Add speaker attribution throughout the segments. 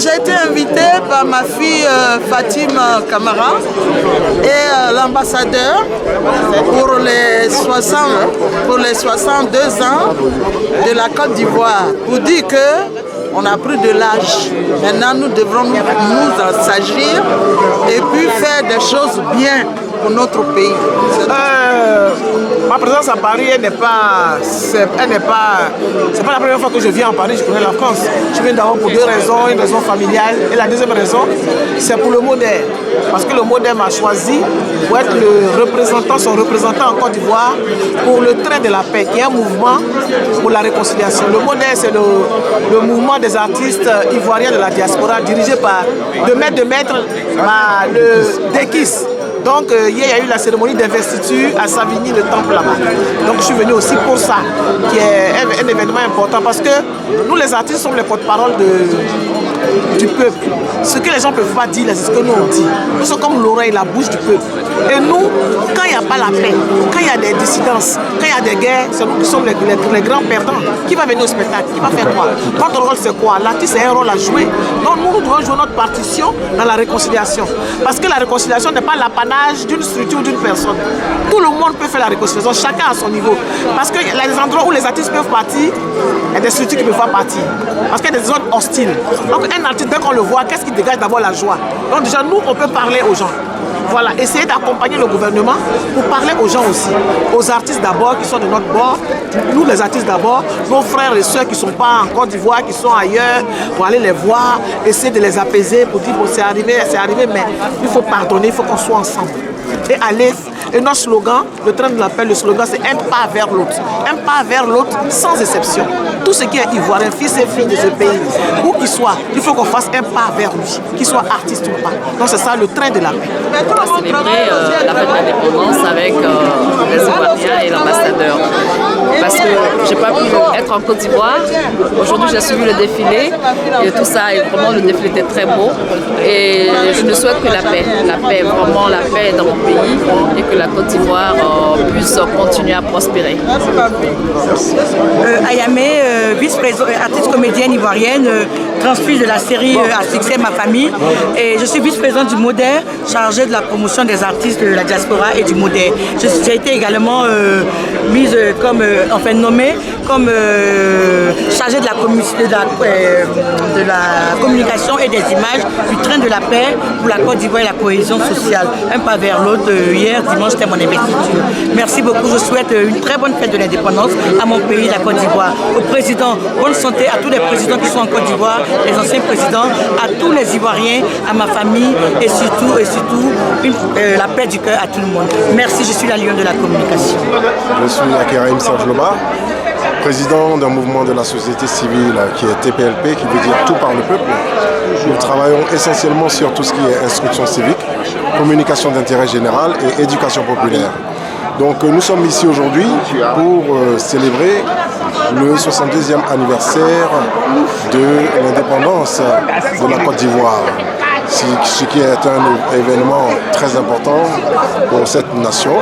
Speaker 1: J'ai été invitée par ma fille Fatima Camara et l'ambassadeur pour les 62 ans de la Côte d'Ivoire pour dire que on a pris de l'âge. Maintenant, nous devrons nous en s'agir et puis faire des choses bien pour notre pays.
Speaker 2: Ma présence à Paris, c'est pas la première fois que je viens à Paris, je connais la France. Je viens d'abord pour deux raisons, une raison familiale et la deuxième raison, c'est pour le MODER. Parce que le MODER m'a choisi pour être son représentant en Côte d'Ivoire pour le train de la paix, qui est un mouvement pour la réconciliation. Le MODER, c'est le mouvement des artistes ivoiriens de la diaspora dirigé par de maître le Dekis. Donc hier, il y a eu la cérémonie d'investiture à Savigny, le temple là-bas. Donc je suis venu aussi pour ça, qui est un événement important parce que nous les artistes sommes les porte-parole du peuple. Ce que les gens ne peuvent pas dire, c'est ce que nous on dit. Nous sommes comme l'oreille, la bouche du peuple. Et nous, quand il n'y a pas la paix, quand il y a des dissidences, quand il y a des guerres, c'est nous qui sommes les grands perdants. Qui va venir au spectacle? Qui va faire quoi? Notre rôle c'est quoi? L'artiste a un rôle à jouer. Donc nous devons jouer notre partition dans la réconciliation. Parce que la réconciliation n'est pas l'apanage d'une structure ou d'une personne. Tout le monde peut faire la réconciliation, chacun à son niveau. Parce qu'il y a des endroits où les artistes peuvent partir, il y a des structures qui ne peuvent pas partir. Parce qu'il y a des zones hostiles. Donc un artiste, dès qu'on le voit, qu'est-ce qui dégage d'abord? La joie. Donc déjà, nous, on peut parler aux gens. Voilà, essayer d'accompagner le gouvernement pour parler aux gens aussi. Aux artistes d'abord qui sont de notre bord, nous les artistes d'abord, nos frères et sœurs qui ne sont pas en Côte d'Ivoire, qui sont ailleurs, pour aller les voir, essayer de les apaiser, pour dire bon, c'est arrivé, mais il faut pardonner, il faut qu'on soit ensemble. Et aller, et notre slogan, le train de la paix, le slogan c'est un pas vers l'autre. Un pas vers l'autre sans exception. Tout ce qui est ivoirien, fils et filles de ce pays, où qu'il soit, il faut qu'on fasse un pas vers lui, qu'il soit artiste ou pas. Donc c'est ça le train de la paix.
Speaker 3: On va célébrer la fête de l'indépendance avec les Ivoiriens et l'ambassadeur. Parce que je n'ai pas pu être en Côte d'Ivoire. Aujourd'hui j'ai suivi le défilé et tout ça, et vraiment le défilé était très beau. Et je ne souhaite que la paix, vraiment la paix dans mon pays et que la Côte d'Ivoire puisse continuer à prospérer.
Speaker 4: Ayamé, artiste comédienne ivoirienne, transfuse de la série à succès Ma Famille. Et je suis vice-présidente du MODER, chargée de la promotion des artistes de la diaspora et du MODER. J'ai été également mise comme, nommée comme chargée de la communication et des images du train de la paix pour la Côte d'Ivoire et la cohésion sociale. Un pas vers l'autre. Hier, dimanche, c'était mon investiture. Merci beaucoup. Je souhaite une très bonne fête de l'indépendance à mon pays, la Côte d'Ivoire. Au président, bonne santé à tous les présidents qui sont en Côte d'Ivoire, les anciens présidents, à tous les Ivoiriens, à ma famille et surtout la paix du cœur à tout le monde. Merci, je suis la lionne de la communication.
Speaker 5: Je suis Akeraim Serge Loba, président d'un mouvement de la société civile qui est TPLP, qui veut dire Tout par le peuple. Nous travaillons essentiellement sur tout ce qui est instruction civique, communication d'intérêt général et éducation populaire. Donc nous sommes ici aujourd'hui pour célébrer le 62e anniversaire de l'indépendance de la Côte d'Ivoire. Ce qui est un événement très important pour cette nation.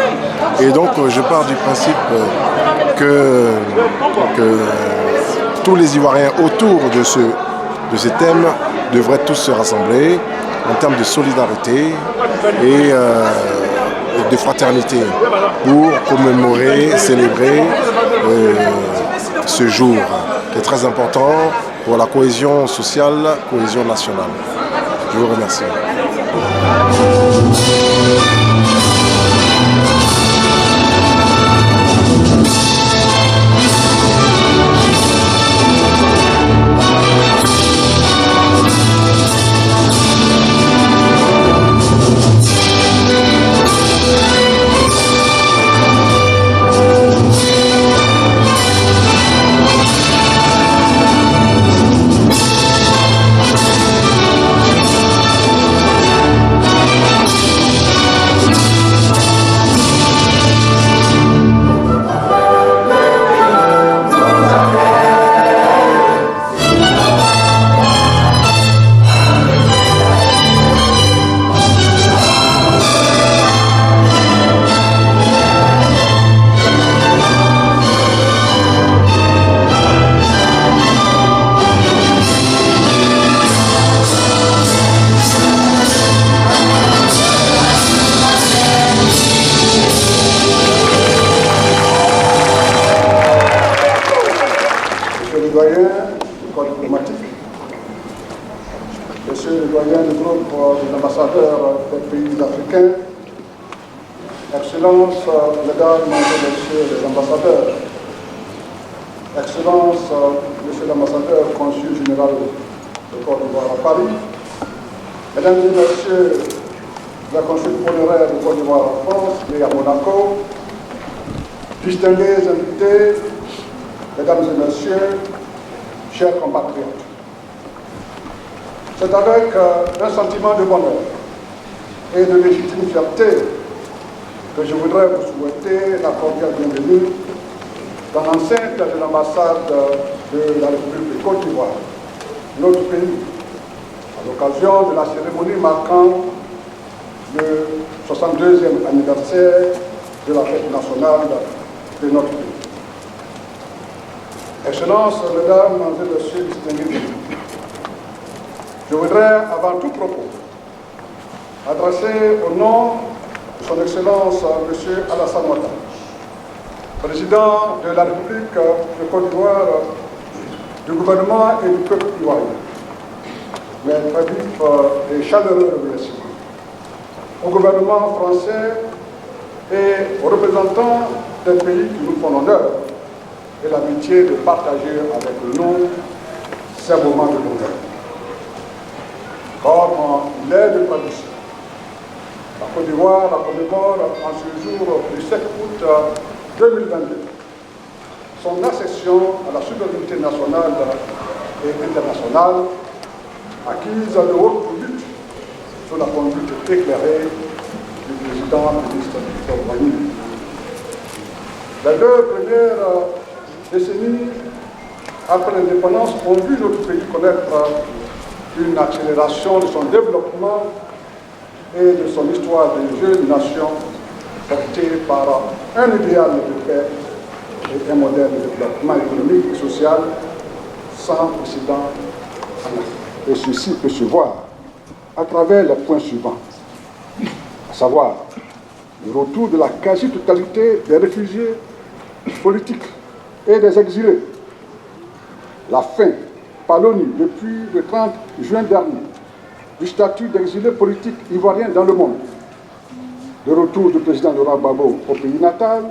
Speaker 5: Et donc je pars du principe que tous les Ivoiriens autour de ce thème devraient tous se rassembler en termes de solidarité et de fraternité pour commémorer, célébrer ce jour qui est très important pour la cohésion sociale, cohésion nationale. Je vous remercie.
Speaker 6: Excellences, Mesdames et Messieurs les ambassadeurs, Excellences, Monsieur l'ambassadeur consul général de Côte d'Ivoire à Paris, Mesdames et Messieurs la consul honoraire de Côte d'Ivoire en France et à Monaco, distingués invités, Mesdames et Messieurs, chers compatriotes, c'est avec un sentiment de bonheur et de légitime fierté que je voudrais vous souhaiter la cordiale bienvenue dans l'enceinte de l'ambassade de la République de Côte d'Ivoire, notre pays, à l'occasion de la cérémonie marquant le 62e anniversaire de la fête nationale de notre pays. Excellences, Mesdames et Messieurs distingués, je voudrais avant tout propos adresser au nom de son Excellence M. Alassane Ouattara, président de la République de Côte d'Ivoire, du gouvernement et du peuple ivoirien, mais très vif et chaleureux remerciements au gouvernement français et aux représentants des pays qui nous font l'honneur et l'amitié de partager avec nous ces moments de bonheur. Comme il est de tradition, la Côte d'Ivoire commémore en ce jour du 7 août 2022 son accession à la souveraineté nationale et internationale, acquise de haute lutte sous la conduite éclairée du président ministre Victor Wanyama. Les 2 premières décennies après l'indépendance ont vu notre pays connaître une accélération de son développement et de son histoire de jeune nation portée par un idéal de paix et un modèle de développement économique et social sans précédent en Afrique. Et ceci peut se voir à travers les points suivants, à savoir le retour de la quasi-totalité des réfugiés politiques et des exilés, la fin par l'ONU depuis le 30 juin dernier du statut d'exilé politique ivoirien dans le monde, le retour du président Laurent Gbagbo au pays natal,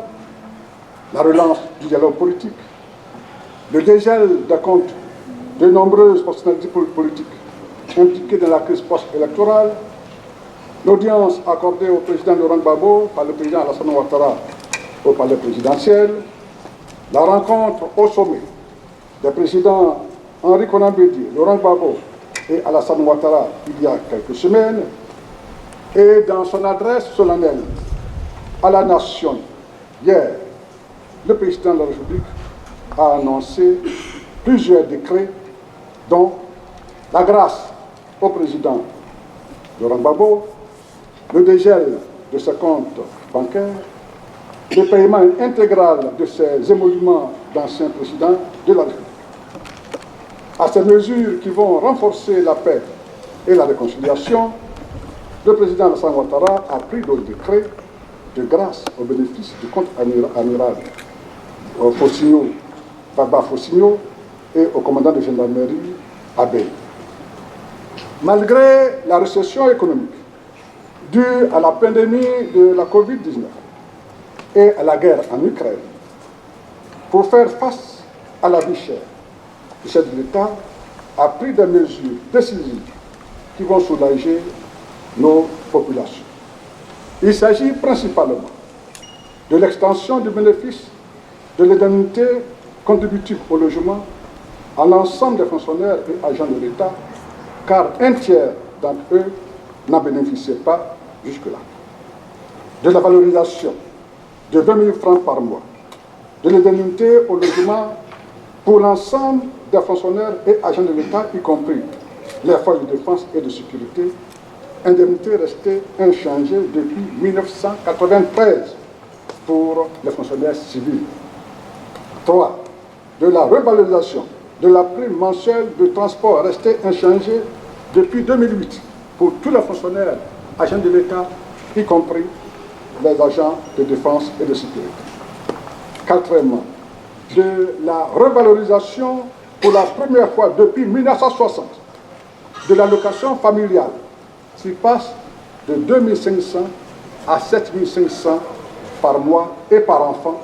Speaker 6: la relance du dialogue politique, le dégel des comptes de nombreuses personnalités politiques impliquées dans la crise post-électorale, l'audience accordée au président Laurent Gbagbo par le président Alassane Ouattara au palais présidentiel, la rencontre au sommet des présidents Henri Konan Bédié, Laurent Gbagbo et Alassane Ouattara il y a quelques semaines, et dans son adresse solennelle à la nation hier, le président de la République a annoncé plusieurs décrets dont la grâce au président Laurent Gbagbo, le dégel de ses comptes bancaires, le paiement intégral de ses émoluments d'anciens présidents de la République. À ces mesures qui vont renforcer la paix et la réconciliation, le président Alassane Ouattara a pris d'autres décrets de grâce au bénéfice du compte amiral Fossigno, Baba Fossigno, et au commandant de gendarmerie Abbé. Malgré la récession économique due à la pandémie de la Covid-19 et à la guerre en Ukraine, pour faire face à la vie chère, le chef de l'État a pris des mesures décisives qui vont soulager nos populations. Il s'agit principalement de l'extension du bénéfice de l'indemnité contributive au logement à l'ensemble des fonctionnaires et agents de l'État, car un tiers d'entre eux n'en bénéficiaient pas jusque-là. De la valorisation de 20 000 francs par mois, de l'indemnité au logement pour l'ensemble des fonctionnaires et agents de l'État, y compris les forces de défense et de sécurité, indemnité restée inchangée depuis 1993 pour les fonctionnaires civils. 3. De la revalorisation de la prime mensuelle de transport restée inchangée depuis 2008 pour tous les fonctionnaires, agents de l'État, y compris les agents de défense et de sécurité. 4. De la revalorisation pour la première fois depuis 1960 de l'allocation familiale qui passe de 2 500 à 7 500 par mois et par enfant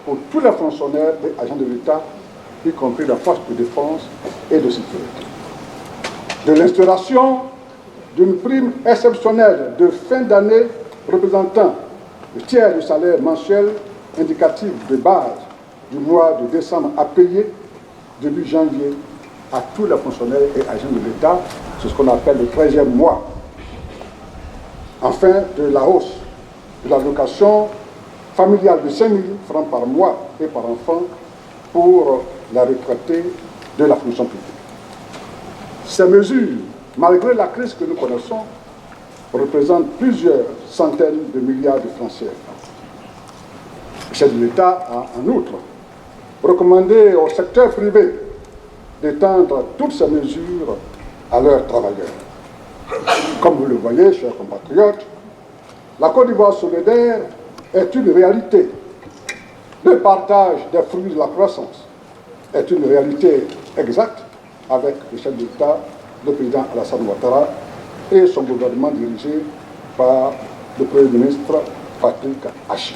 Speaker 6: pour tous les fonctionnaires et agents de l'État, y compris la force de défense et de sécurité. De l'instauration d'une prime exceptionnelle de fin d'année représentant le tiers du salaire mensuel indicatif de base du mois de décembre à payer début janvier à tous les fonctionnaires et agents de l'État, c'est ce qu'on appelle le 13e mois. Enfin, de la hausse de l'allocation familiale de 5 000 francs par mois et par enfant pour la retraitée de la fonction publique. Ces mesures, malgré la crise que nous connaissons, représentent plusieurs centaines de milliards de francs CFA. Le chef de l'État a en outre recommandé au secteur privé d'étendre toutes ces mesures à leurs travailleurs. Comme vous le voyez, chers compatriotes, la Côte d'Ivoire solidaire est une réalité. Le partage des fruits de la croissance est une réalité exacte avec le chef d'État, le président Alassane Ouattara et son gouvernement dirigé par le Premier ministre Patrick Achi.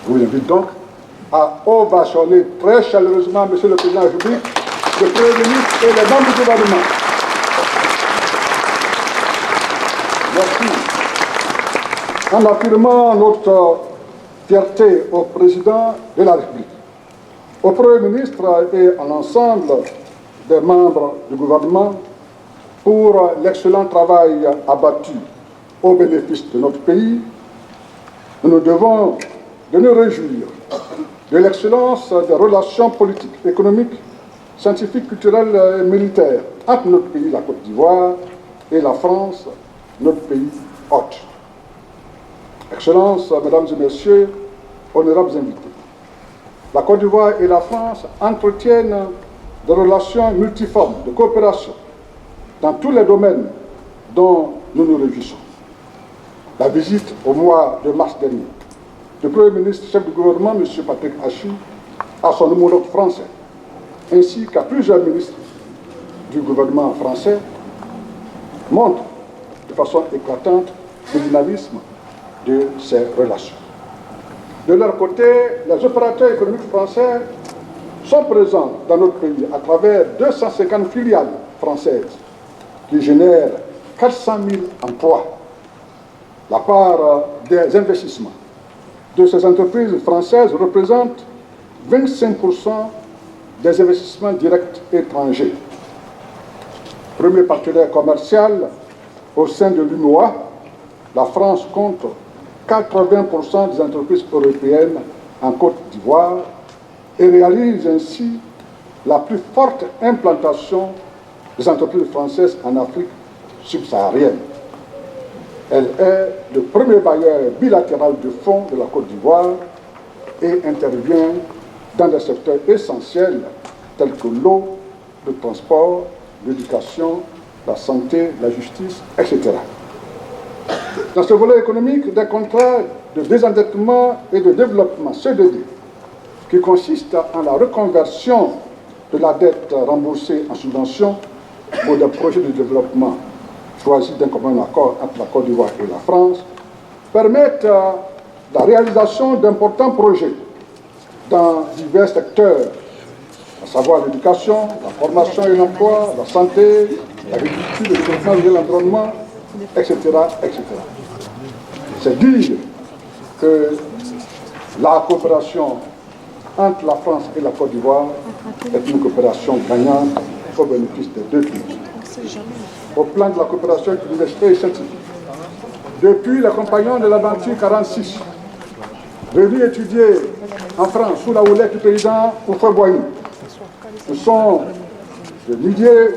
Speaker 6: Je vous invite donc à ovationner très chaleureusement Monsieur le Président de la République, le Premier ministre et les membres du gouvernement. Merci. En affirmant notre fierté au Président de la République, au Premier ministre et à l'ensemble des membres du gouvernement pour l'excellent travail abattu au bénéfice de notre pays, nous nous devons de nous réjouir de l'excellence des relations politiques, économiques, scientifiques, culturelles et militaires entre notre pays, la Côte d'Ivoire, et la France, notre pays hôte. Excellences, Mesdames et Messieurs, honorables invités, la Côte d'Ivoire et la France entretiennent des relations multiformes de coopération dans tous les domaines dont nous nous réjouissons. La visite au mois de mars dernier du Premier ministre chef du gouvernement, M. Patrick Achi, à son homologue français, ainsi qu'à plusieurs ministres du gouvernement français, montre de façon éclatante le dynamisme de ces relations. De leur côté, les opérateurs économiques français sont présents dans notre pays à travers 250 filiales françaises qui génèrent 400 000 emplois. La part des investissements de ces entreprises françaises représente 25% des investissements directs étrangers. Premier partenaire commercial au sein de l'UMOA, la France compte 80% des entreprises européennes en Côte d'Ivoire et réalise ainsi la plus forte implantation des entreprises françaises en Afrique subsaharienne. Elle est le premier bailleur bilatéral de fonds de la Côte d'Ivoire et intervient dans des secteurs essentiels tels que l'eau, le transport, l'éducation, la santé, la justice, etc. Dans ce volet économique, des contrats de désendettement et de développement CDD, qui consistent en la reconversion de la dette remboursée en subvention pour des projets de développement choisis d'un commun accord entre la Côte d'Ivoire et la France permettent la réalisation d'importants projets dans divers secteurs, à savoir l'éducation, la formation et l'emploi, la santé, l'agriculture, le développement de l'environnement, etc., etc. C'est dire que la coopération entre la France et la Côte d'Ivoire est une coopération gagnante au bénéfice des deux pays. Au plan de la coopération universitaire et scientifique, depuis les compagnons de l'aventure 46, venus étudier en France sous la houlette du président Houphouët-Boigny, ce sont des milliers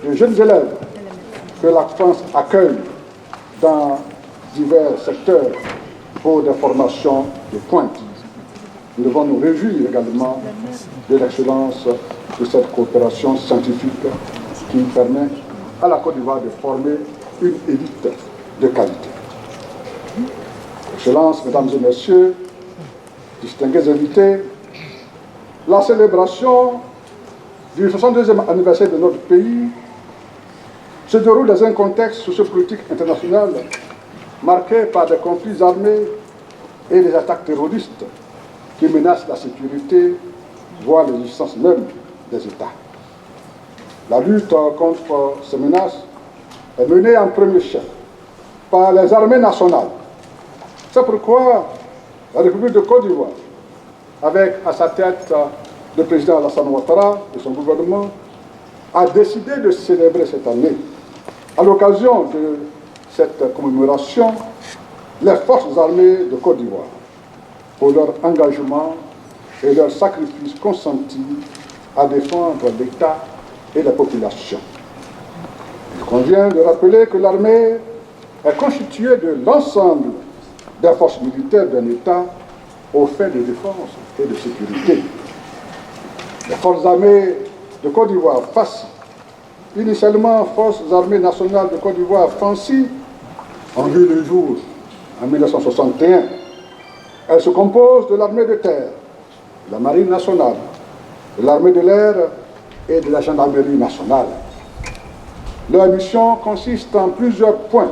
Speaker 6: de jeunes élèves que la France accueille dans divers secteurs pour des formations de pointe. Nous devons nous réjouir également de l'excellence de cette coopération scientifique qui permet à la Côte d'Ivoire de former une élite de qualité. Excellences, mesdames et messieurs, distingués invités, la célébration du 62e anniversaire de notre pays se déroule dans un contexte sociopolitique international marqué par des conflits armés et des attaques terroristes qui menacent la sécurité, voire l'existence même des États. La lutte contre ces menaces est menée en premier chef par les armées nationales. C'est pourquoi la République de Côte d'Ivoire, avec à sa tête le président Alassane Ouattara et son gouvernement, a décidé de célébrer cette année, à l'occasion de cette commémoration, les forces armées de Côte d'Ivoire pour leur engagement et leur sacrifice consentis à défendre l'État et la population. Il convient de rappeler que l'armée est constituée de l'ensemble des forces militaires d'un État aux fins de défense et de sécurité. Les forces armées de Côte d'Ivoire, FACI, initialement Forces armées nationales de Côte d'Ivoire, FANCI, ont vu le jour en 1961. Elles se composent de l'armée de terre, de la marine nationale, de l'armée de l'air et de la gendarmerie nationale. Leur mission consiste en plusieurs points,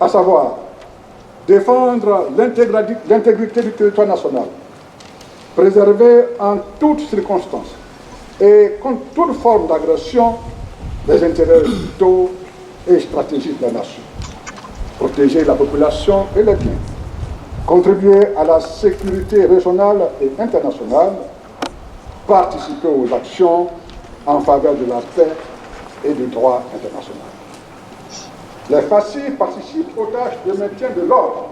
Speaker 6: à savoir défendre l'intégrité du territoire national, préserver en toutes circonstances et contre toute forme d'agression les intérêts vitaux et stratégiques de la nation, protéger la population et les biens, contribuer à la sécurité régionale et internationale, participer aux actions en faveur de la paix et du droit international. Les FACI participent aux tâches de maintien de l'ordre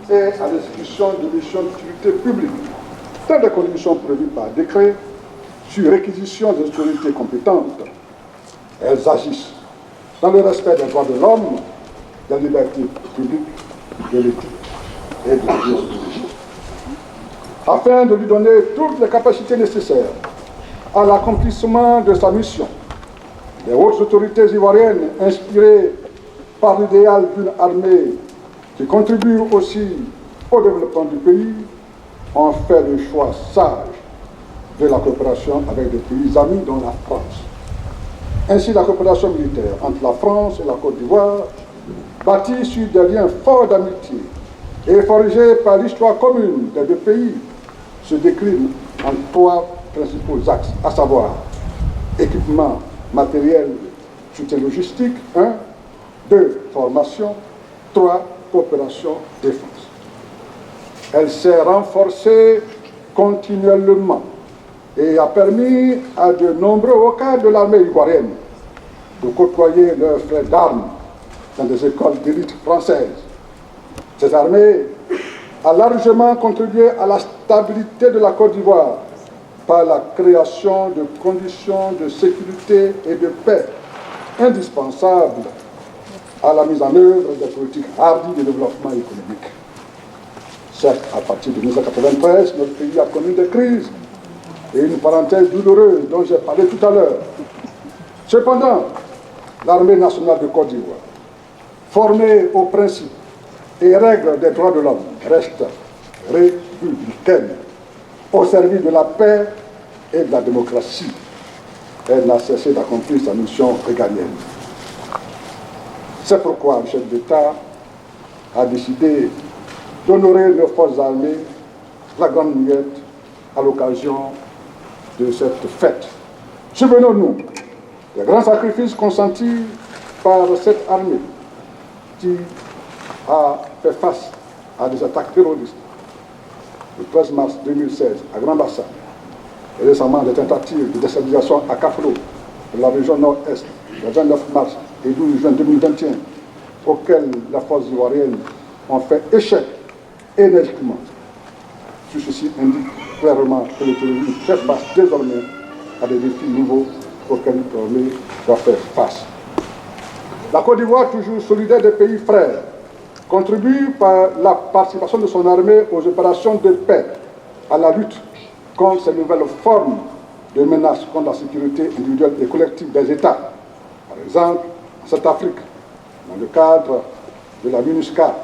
Speaker 6: et à l'exécution de missions d'utilité publique, dans des conditions prévues par décret, sur réquisition des autorités compétentes. Elles agissent dans le respect des droits de l'homme, des libertés publiques, de l'éthique et de la déontologie, afin de lui donner toutes les capacités nécessaires à l'accomplissement de sa mission. Les hautes autorités ivoiriennes, inspirées par l'idéal d'une armée qui contribue aussi au développement du pays, ont fait le choix sage de la coopération avec des pays amis dont la France. Ainsi, la coopération militaire entre la France et la Côte d'Ivoire, bâtie sur des liens forts d'amitié et forgée par l'histoire commune des deux pays, se décline en trois principaux axes, à savoir équipement matériel, soutien logistique, 1, 2, formation, 3, coopération, défense. Elle s'est renforcée continuellement et a permis à de nombreux hauts cadres de l'armée ivoirienne de côtoyer leurs frères d'armes dans des écoles d'élite françaises. Cette armée a largement contribué à la stabilité de la Côte d'Ivoire par la création de conditions de sécurité et de paix indispensables à la mise en œuvre des politiques hardies de développement économique. Certes, à partir de 1993, notre pays a connu des crises et une parenthèse douloureuse dont j'ai parlé tout à l'heure. Cependant, l'armée nationale de Côte d'Ivoire, formée aux principes et règles des droits de l'homme, reste républicaine, au service de la paix et de la démocratie. elle n'a cessé d'accomplir sa mission régalienne. C'est pourquoi le chef d'État a décidé d'honorer nos forces armées, la Grande Muette, à l'occasion de cette fête. Souvenons-nous des grands sacrifices consentis par cette armée qui a fait face à des attaques terroristes le 13 mars 2016 à Grand-Bassam et récemment des tentatives de déstabilisation à Kaflo, de la région nord-est, le 29 mars et 12 juin 2021, auxquelles les forces ivoiriennes ont fait échec énergiquement. Tout ceci indique clairement que le terrorisme fait face désormais à des défis nouveaux auxquels l'armée doit faire face. La Côte d'Ivoire, toujours solidaire des pays frères, contribue par la participation de son armée aux opérations de paix, à la lutte contre ces nouvelles formes de menaces contre la sécurité individuelle et collective des États. Par exemple, en Centrafrique, dans le cadre de la MINUSCA,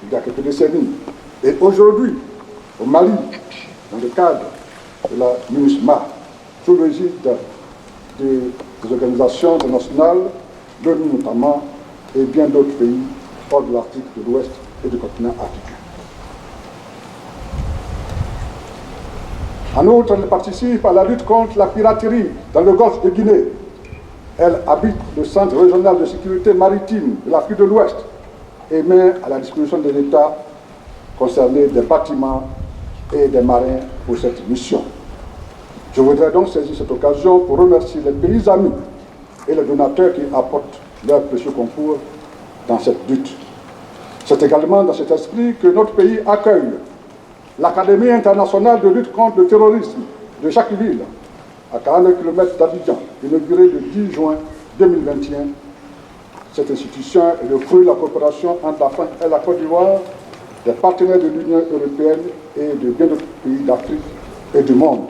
Speaker 6: il y a quelques décennies, et aujourd'hui, au Mali, dans le cadre de la MINUSMA, sous l'égide des organisations internationales, l'ONU notamment, et bien d'autres pays hors de l'Afrique de l'Ouest et du continent africain. En outre, elle participe à la lutte contre la piraterie dans le golfe de Guinée. Elle habite le Centre régional de sécurité maritime de l'Afrique de l'Ouest et met à la disposition de l'État concernés des bâtiments et des marins pour cette mission. Je voudrais donc saisir cette occasion pour remercier les pays amis et les donateurs qui apportent leur précieux concours dans cette lutte. C'est également dans cet esprit que notre pays accueille l'Académie internationale de lutte contre le terrorisme de Jacquesville, à 49 km d'Abidjan, inaugurée le 10 juin 2021. Cette institution est le fruit de la coopération entre la France et la Côte d'Ivoire, des partenaires de l'Union européenne et de bien d'autres pays d'Afrique et du monde.